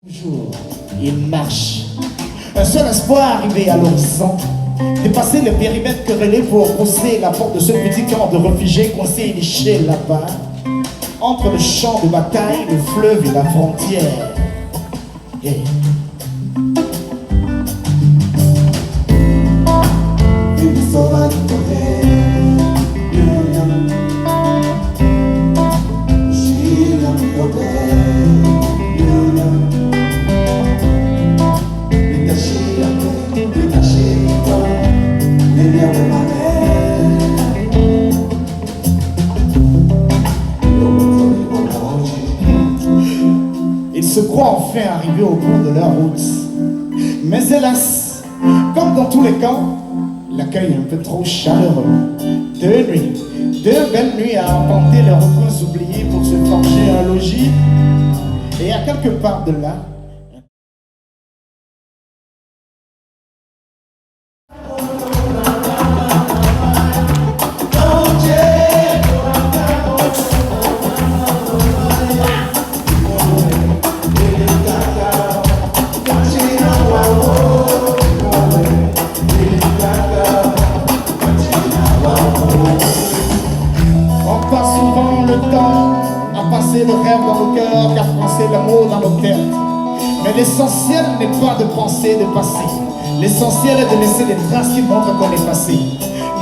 Toujours, il marche. Un seul espoir arrivé à l'horizon. Dépasser le périmètre querellé pour pousser la porte de ce petit camp de réfugiés coincé et niché là-bas. Entre le champ de bataille, le fleuve et la frontière. Hey. Ils se croient enfin arrivés au bout de leur route. Mais hélas, comme dans tous les camps, l'accueil est un peu trop chaleureux. Deux belles nuits à arpenter les recoins oubliés pour se forger un logis. Et à quelque part de là, de rêve dans nos cœurs, car penser l'amour dans nos têtes. Mais l'essentiel n'est pas de penser de passer. L'essentiel est de laisser des traces qui montrent qu'on est passé.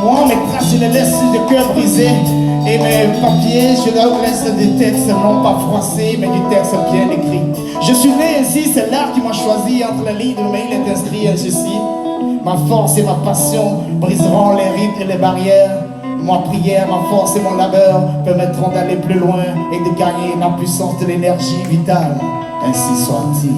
Moi, mes traces, je les laisse sur le cœur brisé. Et mes papiers, je leur laisse des textes non pas froissés, mais du texte bien écrit. Je suis né ainsi, c'est l'art qui m'a choisi. Entre les lignes de mail est inscrit ceci. Ma force et ma passion briseront les rides et les barrières. Ma prière, ma force et mon labeur permettront d'aller plus loin et de gagner la puissance de l'énergie vitale. Ainsi soit-il.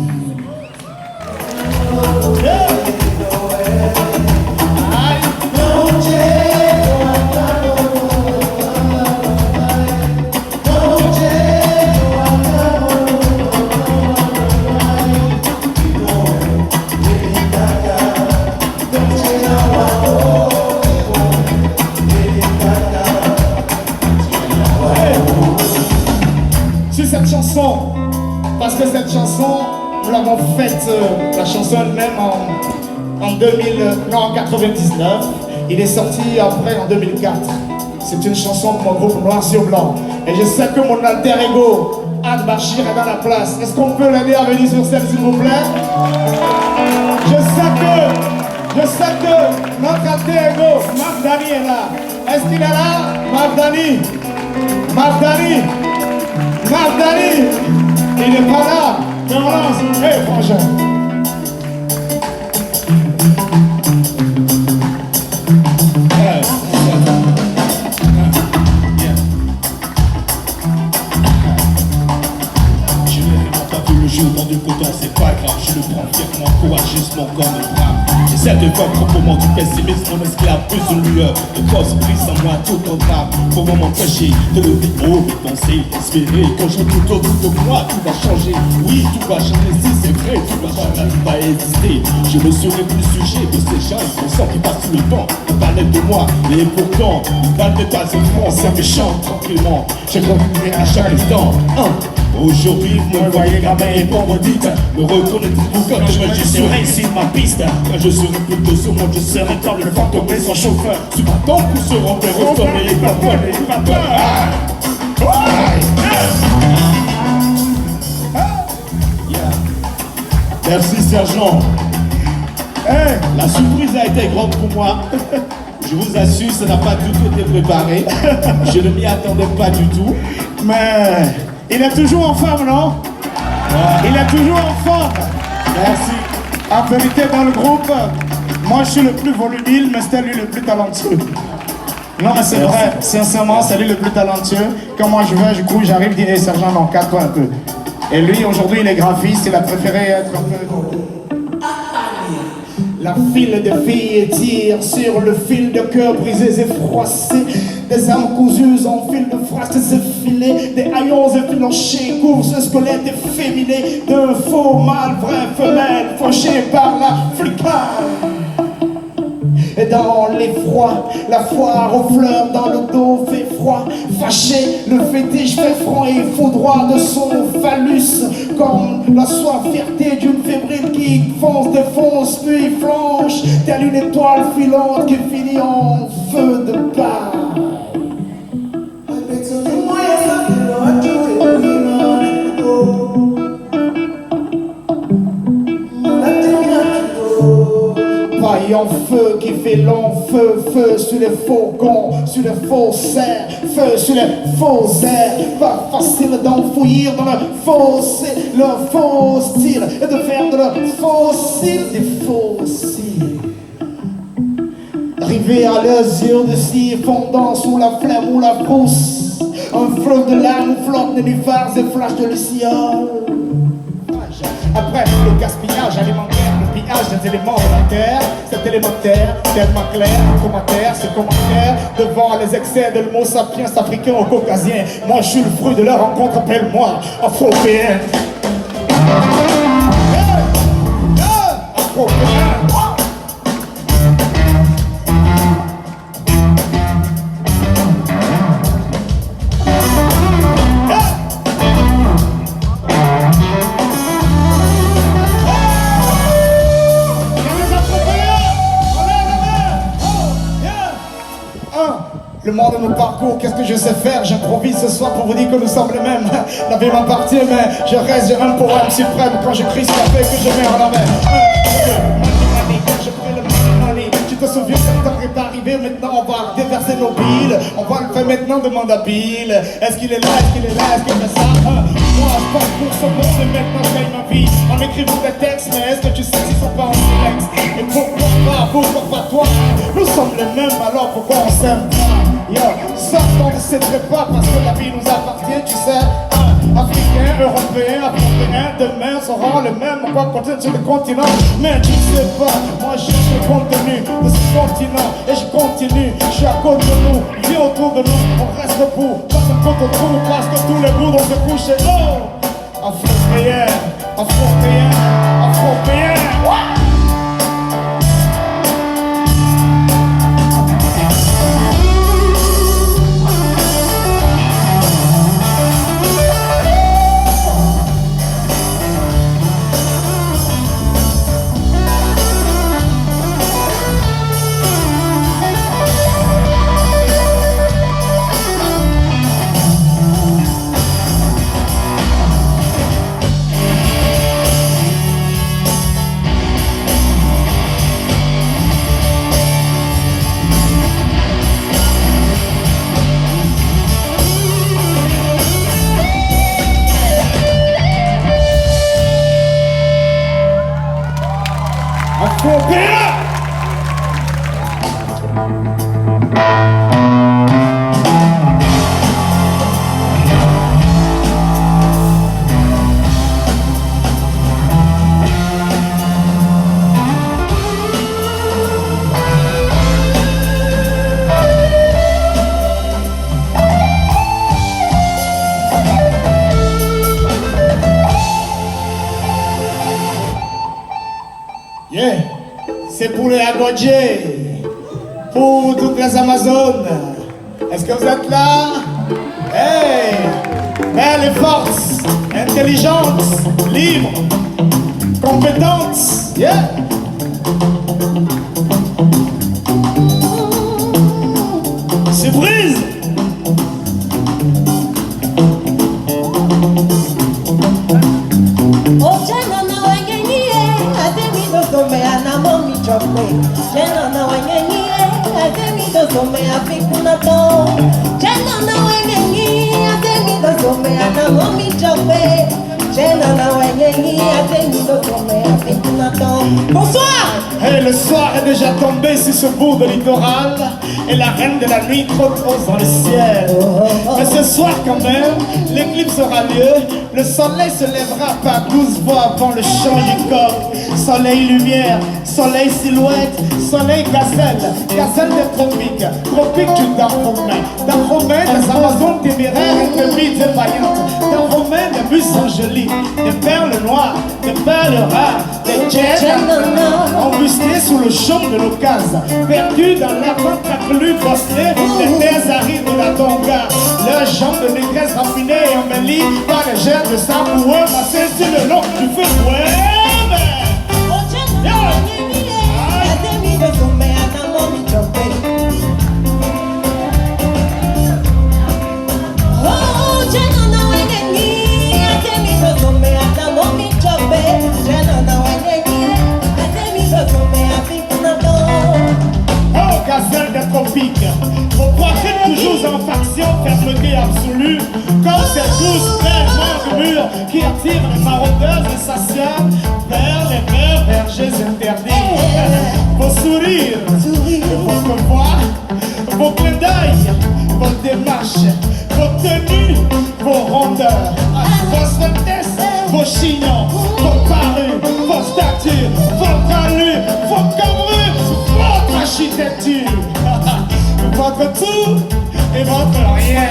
Sur cette chanson, parce que cette chanson, nous l'avons faite, la chanson elle-même en 99. Il est sorti après en 2004. C'est une chanson de mon groupe Noir sur Blanc. Et je sais que mon alter ego, Anne Bachir, est dans la place. Est-ce qu'on peut l'aider à venir sur scène, s'il vous plaît? Je sais que notre alter ego, Marc Dani, est là. Est-ce qu'il est là? Marc Dani, il n'est pas là, mais on lance. Hey, frangin. Je n'ai vraiment pas vu le jour dans du coton, c'est pas grave. Je le prends fièrement, courageusement comme un brave. J'essaie de voir proprement du pessimisme, mon esclave plus une lueur de cause brise en moi tout en grave. Pour m'empêcher de lever haut, de penser, d'espérer. Quand je tout autour de moi, tout va changer. Oui, tout va changer, si c'est vrai, tout va changer, tout va exister. Je ne serai plus sujet de ces gens innocents qui passent tout le temps à parler de moi. Et pourtant, ils valent des tas de francs, c'est méchant, tranquillement. Je continuerai à chaque instant. Aujourd'hui, vous me voyez gamin et pauvre dites. Me reconnaîtrez-vous quand je serai ici de ma piste. Quand je serai plus de ce monde, je serai comme le fantôme et son chauffeur. Sur ma tombe, vous serez repérés, sommeillez pas peur, n'ayez pas peur. Merci sergent. Hey, la surprise a été grande pour moi. Je vous assure, ça n'a pas du tout été préparé. Je ne m'y attendais pas du tout. Mais il est toujours en forme, non? Il est toujours en forme. Merci. En vérité, dans le groupe, moi je suis le plus volubile, mais c'est lui le plus talentueux. Non, mais c'est vrai, sincèrement, c'est lui le plus talentueux. Quand moi je vais, j'arrive, je dis, hey, sergent, non, calme-toi un peu. Et lui, aujourd'hui, il est graphiste, il a préféré être un peu... La file de filles tire sur le fil de cœur brisés et froissés. Des âmes cousues en fil de phrases effilées. Des haillons effilochés, courses squelettes efféminés. D'un faux mâle, vrai femelle, fauché par la flicale. et dans l'effroi. La foire aux fleurs dans le dos fait froid. Fâché, le fétiche fait front et foudroie de son phallus. Comme la soif fierté d'une fébrile qui fonce, défonce, puis flanche. Telle une étoile filante qui finit en feu de paille. Paille en feu qui fait long feu, feu sur les fourgons, sur les faussaires, feu sur les faux airs. Pas facile d'enfouir dans le fossé, le faux style, et de faire de le fossile des fossiles. Arrivé à l'azur de cire fondant sous la flemme ou la brousse, un flot de larmes où flottent nénuphars et flashs de luciole. Après le gaspillage alimentaire, le pillage des éléments de la terre, c'est élémentaire, tellement clair, commentaire, c'est commentaire, devant les excès de l'homo sapiens africain au caucasien. Moi je suis le fruit de leur rencontre, appelle-moi afro-européen. Afro-européen. Le monde de nos parcours, qu'est-ce que je sais faire? J'improvise ce soir pour vous dire que nous sommes les mêmes. La vie m'appartient, mais je reste, j'ai un poème suprême. Quand je crie, c'est fait que je mets en avant. Je prie le money. Tu te souviens que le temps est arrivé, maintenant on va déverser nos billes. On va le faire maintenant, demande à Bill. Est-ce qu'il est là, est-ce qu'il est là, est-ce qu'il fait ça? Moi je passe pour ce monde et maintenant je gagne ma vie. En écrivant des textes, mais est-ce que tu sais s'ils sont pas en silex? Et pourquoi pas toi? Nous sommes les mêmes, alors pourquoi on s'aime pas? Yo, sauf qu'on ne céderait pas parce que la vie nous appartient, tu sais. Africain, européen, africain, demain seront les mêmes. On va continuer sur le continent, mais tu sais pas. Moi je cherche le contenu de ce continent et je continue. Je suis à côté de nous, viens autour de nous, on reste debout. Pas un contre trou parce que tous les bouts vont se coucher. Oh, afro-européen, afro-européen, afro-européen. Yeah, c'est pour les Aguadjés, pour toutes les Amazones. Est-ce que vous êtes là? Hey, belle et force, intelligente, libre, compétente. Yeah. C'est brise. Bonsoir. Et le soir est déjà tombé sur ce bout de littoral et la reine de la nuit trône dans le ciel. Mais ce soir quand même, l'éclipse aura lieu. Le soleil se lèvera par 12 fois avant le chant du coq. Soleil lumière, soleil silhouette, soleil gazelle, gazelle des tropiques, tropiques du Dahomey, des Amazones téméraires et des vides défaillantes, Dahomey des buissons jolis, des perles noires, des perles rares, des embusqués sous le champ de l'occasion, perdus dans l'avant-traclu bosselé, les terres arides de la Tonga. Leurs jambes de négresse raffinées et embellies par les jets de sang pour eux, massés sur le long du feu. Gazelle des tropiques, vos poitrines toujours en faction, fermeté absolue, comme ces douces frères de murs qui attirent les maraudeurs insatiables vers les verts vergers interdits. Vos sourires, votre voix, vos clins d'œil, vos démarches, vos tenues, vos rondeurs, vos sveltesses, vos chignons, vos parures, vos statues, vos allures, vos cambrures, votre architecture, votre tout et votre rien,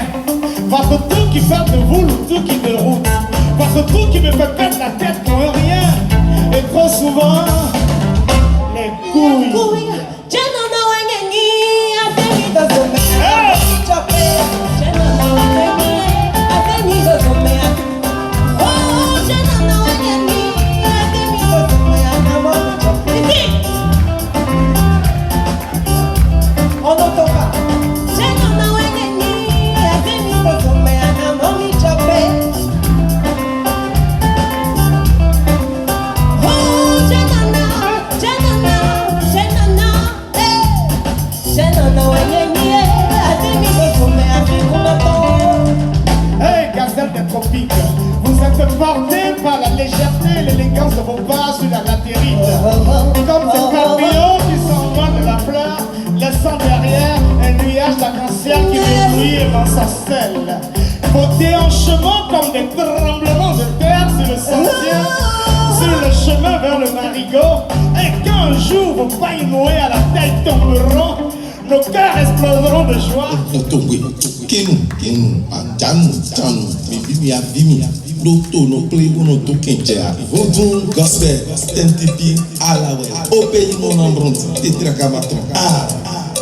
votre tout qui fait de vous le tout qui déroute, votre tout qui me fait perdre la tête pour rien, et trop souvent, les couilles. Vous êtes porté par la légèreté et l'élégance de vos pas sur la latérite. Comme ces papillons qui s'envolent de la fleur, laissant derrière un nuage d'arc-en-ciel qui éblouit et m'ensorcelle. Vos déhanchements comme des tremblements de terre sur le sentier, sur le chemin vers le marigot. Et quand un jour vos pailles nouées à la tête tomberont, nos cœurs exploseront de joie. No play no to kenja vodun gospel stentipi alawe obey mon ambronti tetragamaton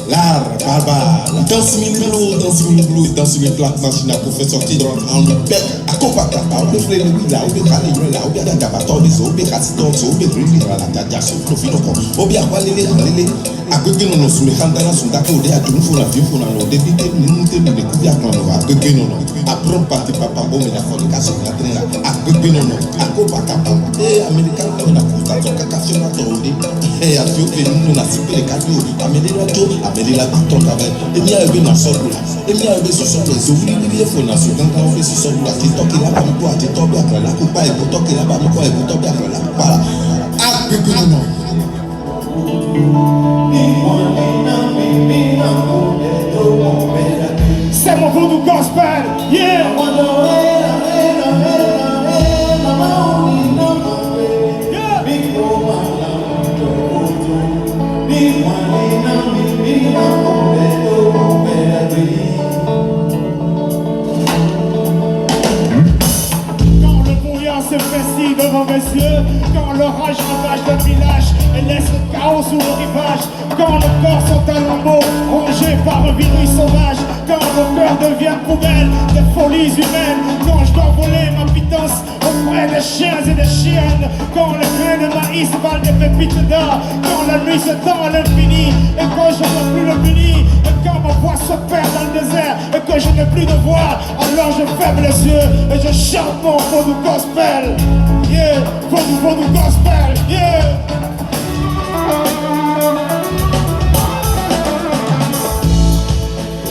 l'art barbar danse mi plaque machine pour faire sortir dans en bec à compacta par le frère lui là ou calibrer là ou bien d'agabato des obe castor obe grili la tata so profilo ko obe akwalele agoge no so me khandana so ndako de atu funa vifu na no debite ni mute de kubia kwa no agoge no apron parti papa bo me na fo ka so na trena agoge no akopaka american na kusta to kakasio na to de afio pe no na sipele kadio amelira to amelira to kaba emi a ebe na so bula emi a ebe so so zo wuli ni fo na so kankan o be so bula ti to ki la ba mi ko ati to bi akala ko pa e ko to ki la ba mi ko e ko to bi akala ko para agoge no C'est mon voodoo gospel, yeah! Se précise devant mes yeux, quand l'orage ravage le village et laisse le chaos sous le rivage, quand nos corps sont à lambeaux, rongés par un virus sauvage, quand nos cœurs deviennent poubelles de folies humaines, quand je dois voler ma pitance auprès des chiens et des chiennes, quand le grain de maïs valent des pépites d'or, quand la nuit se tend à l'infini, et quand je n'ai plus le muni, et quand ma voix se perd dans le désert, et que je n'ai plus de voix, alors je ferme les yeux et je chante mon voodoo gospel. Yeah, voodoo gospel, yeah.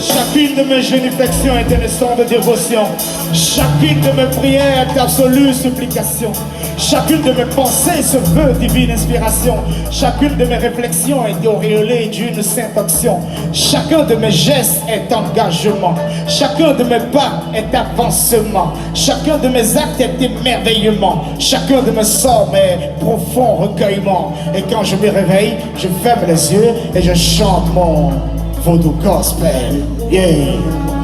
Chacune de mes génuflexions est un son de dévotion. Chacune de mes prières est absolue supplication. Chacune de mes pensées se veut divine inspiration. Chacune de mes réflexions est auréolée d'une sainte action. Chacun de mes gestes est engagement. Chacun de mes pas est avancement. Chacun de mes actes est émerveillement. Chacun de mes sorts est profond recueillement. Et quand je me réveille, je ferme les yeux et je chante mon voodoo gospel. Yeah.